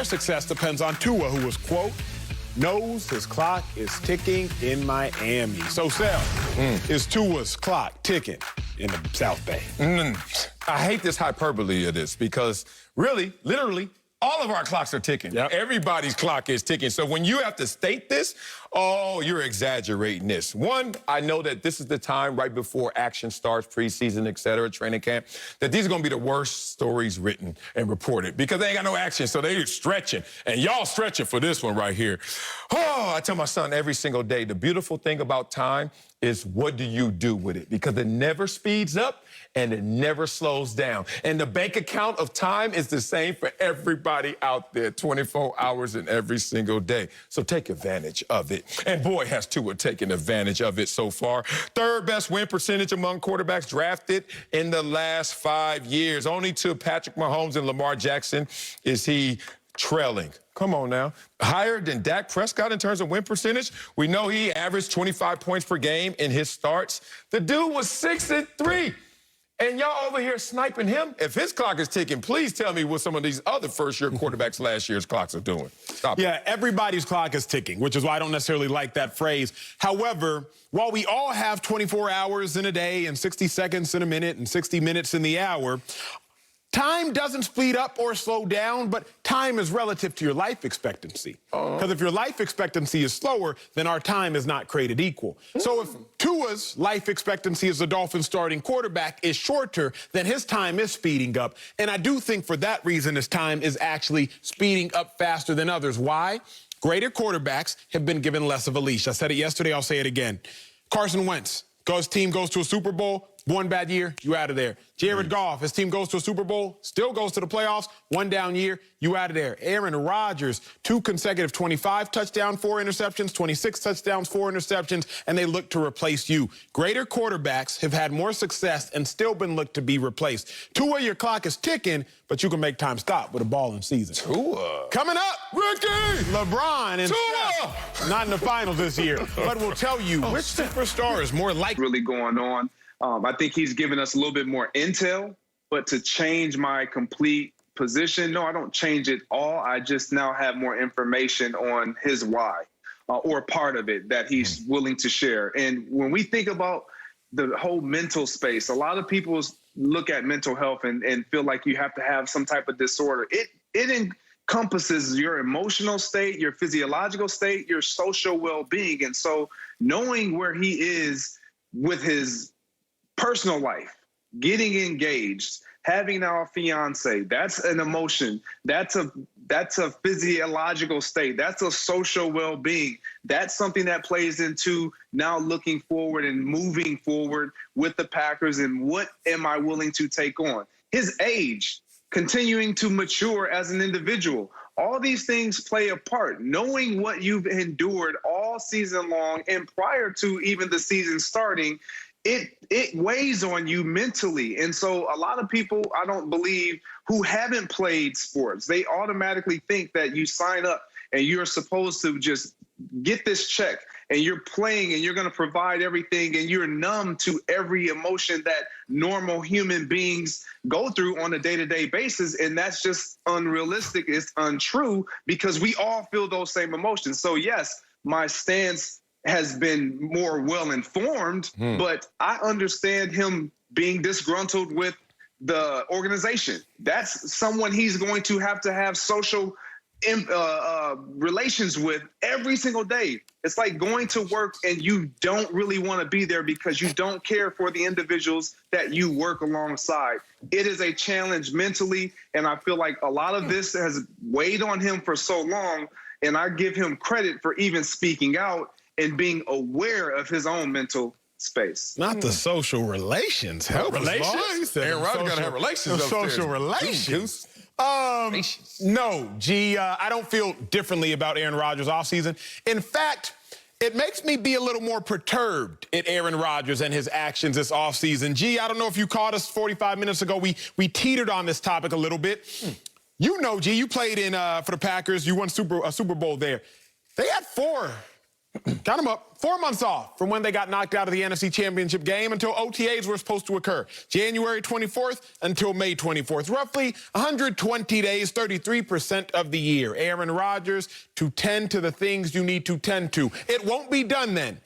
their success depends on Tua, who was, quote, knows his clock is ticking in Miami. So, Sal, is Tua's clock ticking in the South Bay? I hate this hyperbole of this because really, literally, all of our clocks are ticking. Yep. Everybody's clock is ticking. So when you have to state this, oh, you're exaggerating this. One, I know that this is the time right before action starts, preseason, et cetera, training camp, that these are going to be the worst stories written and reported because they ain't got no action, so they're stretching. And y'all stretching for this one right here. Oh, I tell my son every single day, the beautiful thing about time is what do you do with it? Because it never speeds up and it never slows down. And the bank account of time is the same for everybody out there, 24 hours in every single day. So take advantage of it. And boy, has Tua taken advantage of it so far. Third best win percentage among quarterbacks drafted in the last 5 years. Only to Patrick Mahomes and Lamar Jackson is he trailing. Come on now. Higher than Dak Prescott in terms of win percentage. We know he averaged 25 points per game in his starts. The dude was 6-3. And y'all over here sniping him. If his clock is ticking, please tell me what some of these other first-year quarterbacks last year's clocks are doing. Stop it. Yeah, everybody's clock is ticking, which is why I don't necessarily like that phrase. However, while we all have 24 hours in a day and 60 seconds in a minute and 60 minutes in the hour, time doesn't speed up or slow down, but time is relative to your life expectancy. Because if your life expectancy is slower, then our time is not created equal. So if Tua's life expectancy as a Dolphins starting quarterback is shorter, then his time is speeding up. And I do think for that reason, his time is actually speeding up faster than others. Why? Greater quarterbacks have been given less of a leash. I said it yesterday, I'll say it again. Carson Wentz, his team goes to a Super Bowl, one bad year, you out of there. Jared Goff, his team goes to a Super Bowl, still goes to the playoffs, one down year, you out of there. Aaron Rodgers, 2 consecutive 25 touchdowns, 4 interceptions, 26 touchdowns, 4 interceptions, and they look to replace you. Greater quarterbacks have had more success and still been looked to be replaced. Tua, your clock is ticking, but you can make time stop with a ball in season. Tua. Coming up, Ricky! LeBron and Tua! Steph, not in the finals this year, but we'll tell you which superstar is more likely. Really going on. I think he's given us a little bit more intel, but to change my complete position, no, I don't change it all. I just now have more information on his why or part of it that he's willing to share. And when we think about the whole mental space, a lot of people look at mental health and feel like you have to have some type of disorder. It encompasses your emotional state, your physiological state, your social well-being. And so knowing where he is with his personal life, getting engaged, having now a fiance, that's an emotion. That's a physiological state. That's a social well-being. That's something that plays into now looking forward and moving forward with the Packers and what am I willing to take on? His age, continuing to mature as an individual. All these things play a part. Knowing what you've endured all season long and prior to even the season starting, it weighs on you mentally. And so a lot of people, I don't believe, who haven't played sports, they automatically think that you sign up and you're supposed to just get this check and you're playing and you're going to provide everything and you're numb to every emotion that normal human beings go through on a day-to-day basis. And that's just unrealistic. It's untrue because we all feel those same emotions. So yes, my stance has been more well-informed, but I understand him being disgruntled with the organization. That's someone he's going to have social relations with every single day. It's like going to work and you don't really want to be there because you don't care for the individuals that you work alongside. It is a challenge mentally, and I feel like a lot of this has weighed on him for so long, and I give him credit for even speaking out and being aware of his own mental space. Not the social relations. Relations? Aaron Rodgers got to have relations upstairs. Social relations. No, G, I don't feel differently about Aaron Rodgers' offseason. In fact, it makes me be a little more perturbed at Aaron Rodgers and his actions this offseason. G, I don't know if you caught us 45 minutes ago. We teetered on this topic a little bit. You know, G, you played in for the Packers. You won a Super Bowl there. They had 4 Count them up. 4 months off from when they got knocked out of the NFC Championship game until OTAs were supposed to occur. January 24th until May 24th. Roughly 120 days, 33% of the year. Aaron Rodgers to tend to the things you need to tend to. It won't be done then.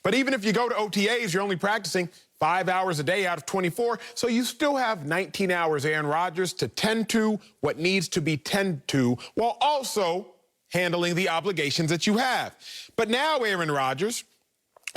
But even if you go to OTAs, you're only practicing 5 hours a day out of 24, so you still have 19 hours, Aaron Rodgers, to tend to what needs to be tended to, while also handling the obligations that you have. But now Aaron Rodgers,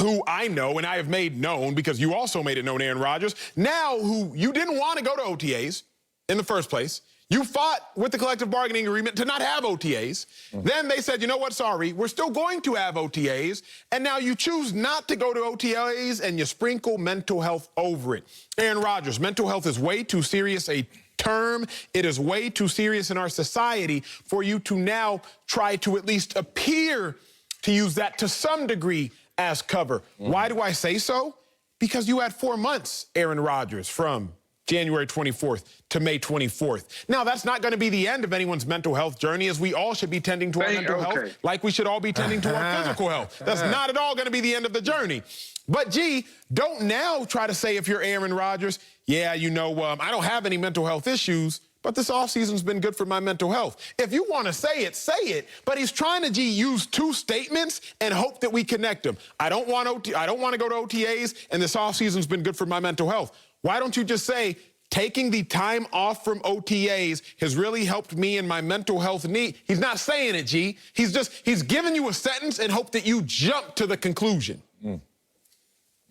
who I know and I have made known, because you also made it known, Aaron Rodgers, now who you didn't want to go to OTAs in the first place. You fought with the collective bargaining agreement to not have OTAs. Then they said, you know what, sorry, we're still going to have OTAs. And now you choose not to go to OTAs and you sprinkle mental health over it. Aaron Rodgers, mental health is way too serious a term. It is way too serious in our society for you to now try to at least appear to use that to some degree as cover. Why do I say so? Because you had 4 months, Aaron Rodgers, from January 24th to May 24th. Now, that's not going to be the end of anyone's mental health journey, as we all should be tending to our mental health like we should all be tending to our physical health. That's not at all going to be the end of the journey. But, G, don't now try to say, if you're Aaron Rodgers, yeah, you know, I don't have any mental health issues, but this offseason's been good for my mental health. If you want to say it, say it. But he's trying to, G, use two statements and hope that we connect them. I don't want to go to OTAs, and this offseason's been good for my mental health. Why don't you just say, taking the time off from OTAs has really helped me in my mental health need? He's not saying it, G. He's giving you a sentence and hope that you jump to the conclusion.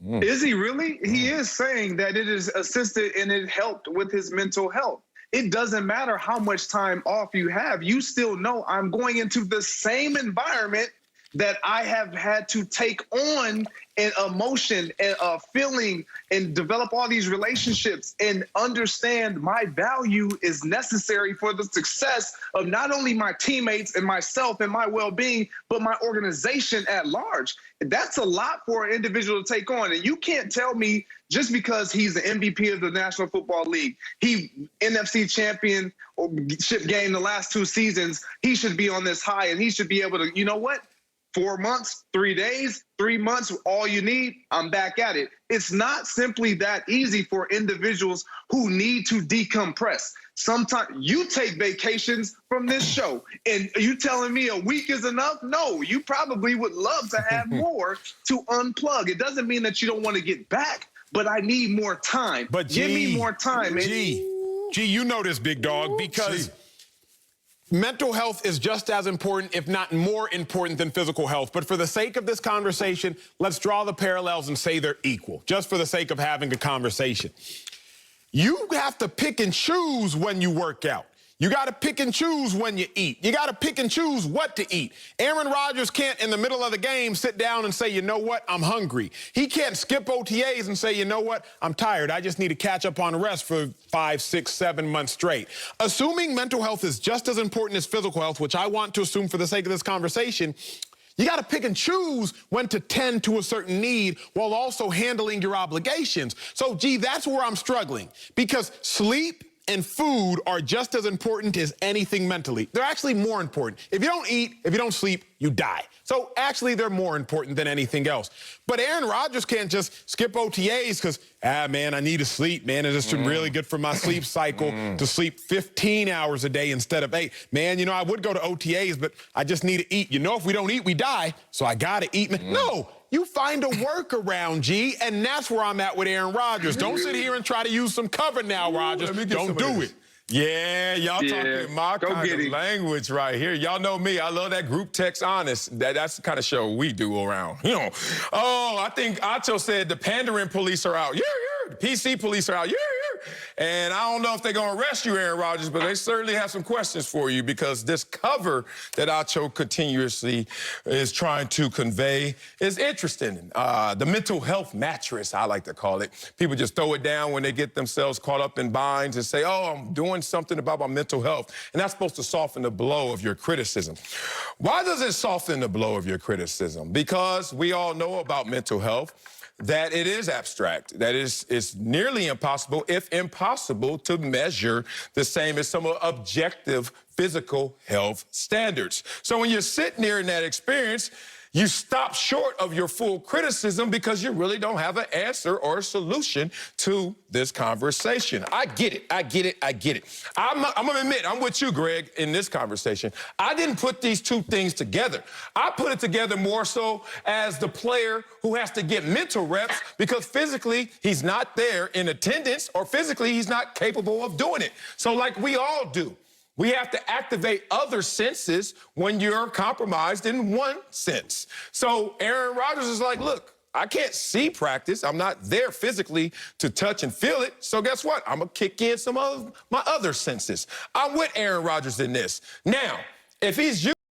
Is he really? He is saying that it is assisted and it helped with his mental health. It doesn't matter how much time off you have. You still know I'm going into the same environment that I have had to take on an emotion and a feeling and develop all these relationships and understand my value is necessary for the success of not only my teammates and myself and my well-being, but my organization at large. That's a lot for an individual to take on. And you can't tell me just because he's the MVP of the National Football League, he NFC championship game the last 2 seasons, he should be on this high and he should be able to, you know what? 4 months, 3 days, 3 months, all you need, I'm back at it. It's not simply that easy for individuals who need to decompress. Sometimes you take vacations from this show, and are you telling me a week is enough? No, you probably would love to have more to unplug. It doesn't mean that you don't want to get back, but I need more time. But give me more time. G, you know this, big dog, because mental health is just as important, if not more important, than physical health. But for the sake of this conversation, let's draw the parallels and say they're equal, just for the sake of having a conversation. You have to pick and choose when you work out. You got to pick and choose when you eat. You got to pick and choose what to eat. Aaron Rodgers can't, in the middle of the game, sit down and say, you know what, I'm hungry. He can't skip OTAs and say, you know what, I'm tired. I just need to catch up on rest for 5, 6, 7 months straight. Assuming mental health is just as important as physical health, which I want to assume for the sake of this conversation, you got to pick and choose when to tend to a certain need while also handling your obligations. So, G, that's where I'm struggling, because sleep and food are just as important as anything mentally. They're actually more important. If you don't eat, if you don't sleep, you die. So actually, they're more important than anything else. But Aaron Rodgers can't just skip OTAs because, man, I need to sleep, man. It's just really good for my sleep cycle to sleep 15 hours a day instead of 8. Man, you know, I would go to OTAs, but I just need to eat. You know, if we don't eat, we die. So I got to eat. No. You find a workaround, G, and that's where I'm at with Aaron Rodgers. Don't sit here and try to use some cover now, Rodgers. Don't do it. Yeah, y'all talking my kind of language right here. Y'all know me. I love that group text honest. That's the kind of show we do around. You know. Oh, I think Acho said the pandering police are out. Yeah. The PC police are out. Yeah. And I don't know if they're going to arrest you, Aaron Rodgers, but they certainly have some questions for you, because this cover that Acho continuously is trying to convey is interesting. The mental health mattress, I like to call it. People just throw it down when they get themselves caught up in binds and say, oh, I'm doing something about my mental health. And that's supposed to soften the blow of your criticism. Why does it soften the blow of your criticism? Because we all know about mental health, that it is abstract, that it's nearly impossible, if impossible, to measure the same as some objective physical health standards. So when you're sitting there in that experience, you stop short of your full criticism because you really don't have an answer or a solution to this conversation. I get it. I get it. I get it. I'm going to admit, I'm with you, Greg, in this conversation. I didn't put these two things together. I put it together more so as the player who has to get mental reps because physically he's not there in attendance or physically he's not capable of doing it. So like we all do. We have to activate other senses when you're compromised in one sense. So Aaron Rodgers is like, look, I can't see practice. I'm not there physically to touch and feel it. So guess what? I'm going to kick in some of my other senses. I'm with Aaron Rodgers in this. Now, if he's